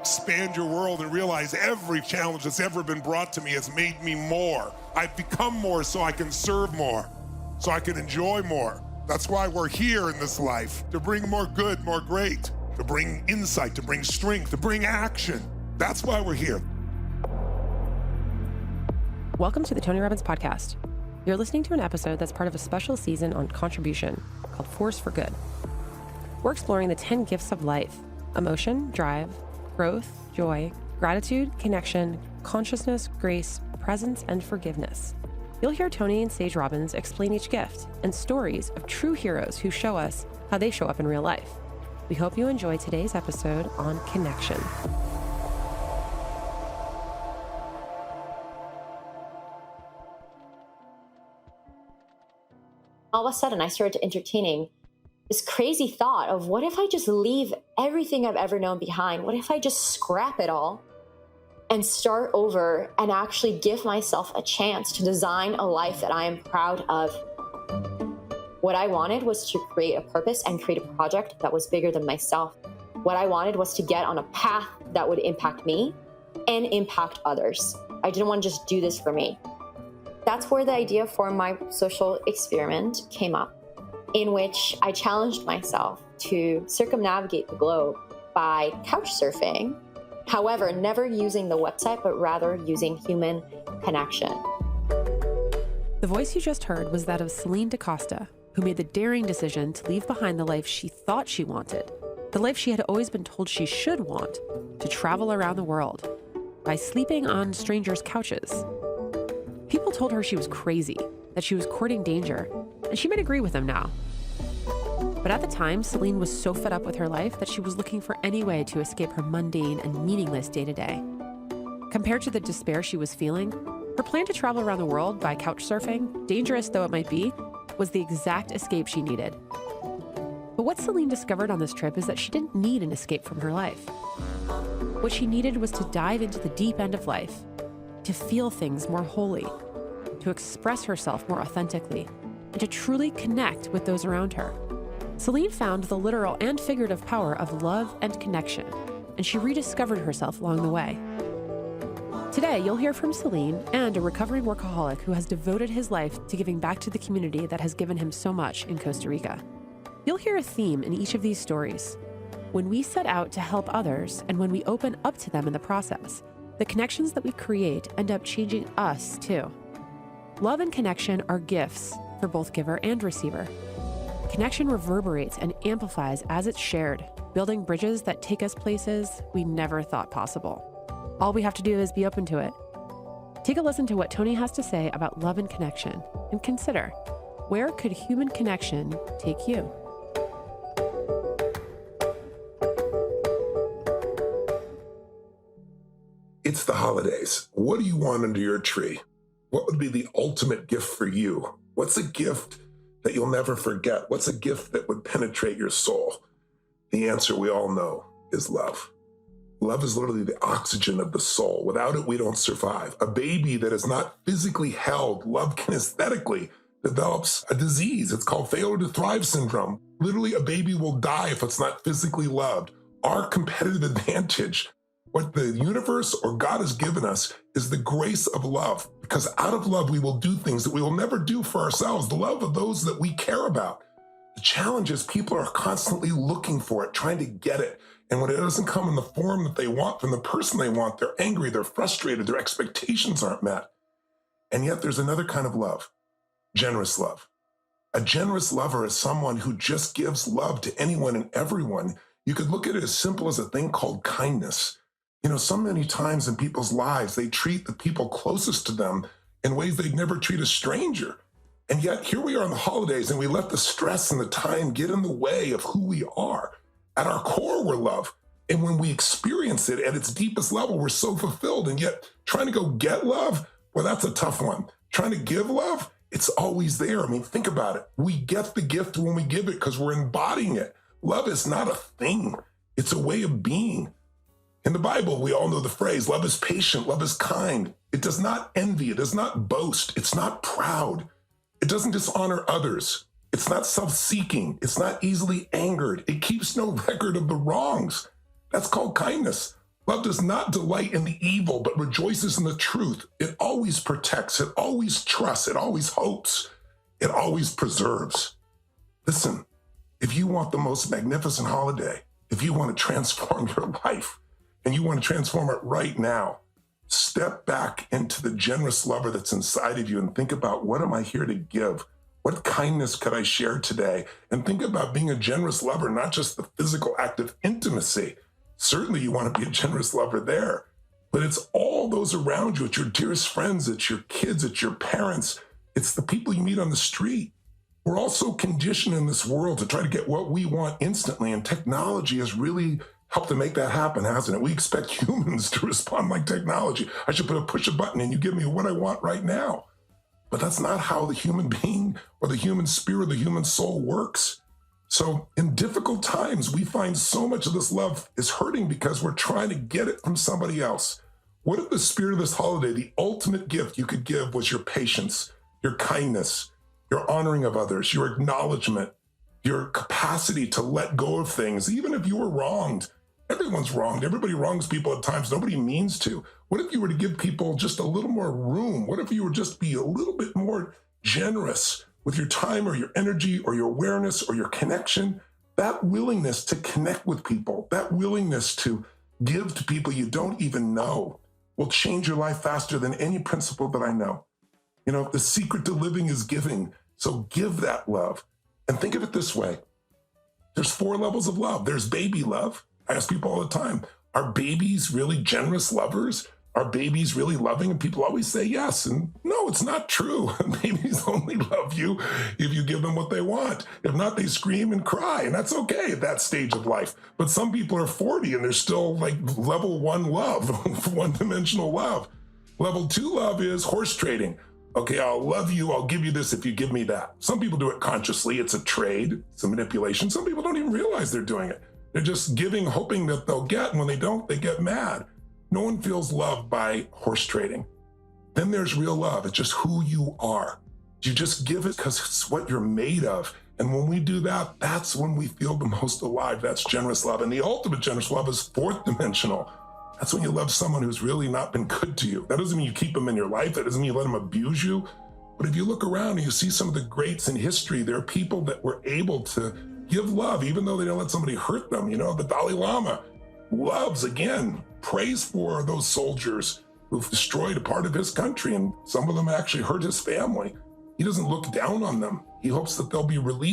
expand your world and realize every challenge that's ever been brought to me has made me more. I've become more so I can serve more, so I can enjoy more. That's why we're here in this life, to bring more good, more great, to bring insight, to bring strength, to bring action. That's why we're here. Welcome to the Tony Robbins Podcast. You're listening to an episode that's part of a special season on contribution called Force for Good. We're exploring the 10 gifts of life: emotion, drive, growth, joy, gratitude, connection, consciousness, grace, presence, and forgiveness. You'll hear Tony and Sage Robbins explain each gift and stories of true heroes who show us how they show up in real life. We hope you enjoy today's episode on connection. All of a sudden, I started entertaining this crazy thought of, what if I just leave everything I've ever known behind? What if I just scrap it all and start over and actually give myself a chance to design a life that I am proud of? What I wanted was to create a purpose and create a project that was bigger than myself. What I wanted was to get on a path that would impact me and impact others. I didn't want to just do this for me. That's where the idea for my social experiment came up, in which I challenged myself to circumnavigate the globe by couch surfing. However, never using the website, but rather using human connection. The voice you just heard was that of Celine DaCosta, who made the daring decision to leave behind the life she thought she wanted, the life she had always been told she should want, to travel around the world by sleeping on strangers' couches. People told her she was crazy, that she was courting danger, and she might agree with them now. But at the time, Celine was so fed up with her life that she was looking for any way to escape her mundane and meaningless day-to-day. Compared to the despair she was feeling, her plan to travel around the world by couch surfing, dangerous though it might be, was the exact escape she needed. But what Celine discovered on this trip is that she didn't need an escape from her life. What she needed was to dive into the deep end of life, to feel things more wholly, to express herself more authentically, and to truly connect with those around her. Celine found the literal and figurative power of love and connection, and she rediscovered herself along the way. Today, you'll hear from Celine and a recovering workaholic who has devoted his life to giving back to the community that has given him so much in Costa Rica. You'll hear a theme in each of these stories. When we set out to help others, and when we open up to them in the process, the connections that we create end up changing us too. Love and connection are gifts for both giver and receiver. Connection reverberates and amplifies as it's shared, building bridges that take us places we never thought possible. All we have to do is be open to it. Take a listen to what Tony has to say about love and connection, and consider, where could human connection take you? It's the holidays. What do you want under your tree? What would be the ultimate gift for you? What's a gift that you'll never forget? What's a gift that would penetrate your soul? The answer we all know is love. Love is literally the oxygen of the soul. Without it, we don't survive. A baby that is not physically held, love kinesthetically, develops a disease. It's called failure to thrive syndrome. Literally, a baby will die if it's not physically loved. Our competitive advantage, what the universe or God has given us, is the grace of love, because out of love, we will do things that we will never do for ourselves, the love of those that we care about. The challenge is people are constantly looking for it, trying to get it. And when it doesn't come in the form that they want from the person they want, they're angry, they're frustrated, their expectations aren't met. And yet there's another kind of love, generous love. A generous lover is someone who just gives love to anyone and everyone. You could look at it as simple as a thing called kindness. You know, so many times in people's lives, they treat the people closest to them in ways they'd never treat a stranger. And yet here we are in the holidays, and we let the stress and the time get in the way of who we are. At our core, we're love. And when we experience it at its deepest level, we're so fulfilled. And yet trying to go get love, well, that's a tough one. Trying to give love, it's always there. I mean, think about it. We get the gift when we give it because we're embodying it. Love is not a thing. It's a way of being. In the Bible, we all know the phrase, love is patient, love is kind. It does not envy, it does not boast, it's not proud. It doesn't dishonor others. It's not self-seeking. It's not easily angered. It keeps no record of the wrongs. That's called kindness. Love does not delight in the evil, but rejoices in the truth. It always protects. It always trusts. It always hopes. It always preserves. Listen, if you want the most magnificent holiday, if you want to transform your life and you want to transform it right now, step back into the generous lover that's inside of you and think about, what am I here to give? What kindness could I share today? And think about being a generous lover, not just the physical act of intimacy. Certainly you want to be a generous lover there, but it's all those around you. It's your dearest friends, it's your kids, it's your parents, it's the people you meet on the street. We're also conditioned in this world to try to get what we want instantly, and technology has really helped to make that happen, hasn't it? We expect humans to respond like technology. I should push a button and you give me what I want right now. But that's not how the human being or the human spirit, the human soul works. So in difficult times, we find so much of this love is hurting because we're trying to get it from somebody else. What if the spirit of this holiday, the ultimate gift you could give, was your patience, your kindness, your honoring of others, your acknowledgement, your capacity to let go of things, even if you were wronged? Everyone's wronged. Everybody wrongs people at times. Nobody means to. What if you were to give people just a little more room? What if you were just be a little bit more generous with your time or your energy or your awareness or your connection? That willingness to connect with people, that willingness to give to people you don't even know, will change your life faster than any principle that I know. You know, the secret to living is giving. So give that love. And think of it this way. There's 4 levels of love. There's baby love. I ask people all the time, are babies really generous lovers? Are babies really loving? And people always say yes. And no, it's not true. Babies only love you if you give them what they want. If not, they scream and cry. And that's okay at that stage of life. But some people are 40 and they're still like level 1 love, one-dimensional love. Level 2 love is horse trading. Okay, I'll love you. I'll give you this if you give me that. Some people do it consciously. It's a trade. It's a manipulation. Some people don't even realize they're doing it. They're just giving, hoping that they'll get, and when they don't, they get mad. No one feels loved by horse trading. Then there's real love. It's just who you are. You just give it because it's what you're made of. And when we do that, that's when we feel the most alive. That's generous love. And the ultimate generous love is 4th dimensional. That's when you love someone who's really not been good to you. That doesn't mean you keep them in your life. That doesn't mean you let them abuse you. But if you look around and you see some of the greats in history, there are people that were able to give love, even though they don't let somebody hurt them. You know, the Dalai Lama loves, again, prays for those soldiers who've destroyed a part of his country, and some of them actually hurt his family. He doesn't look down on them. He hopes that they'll be released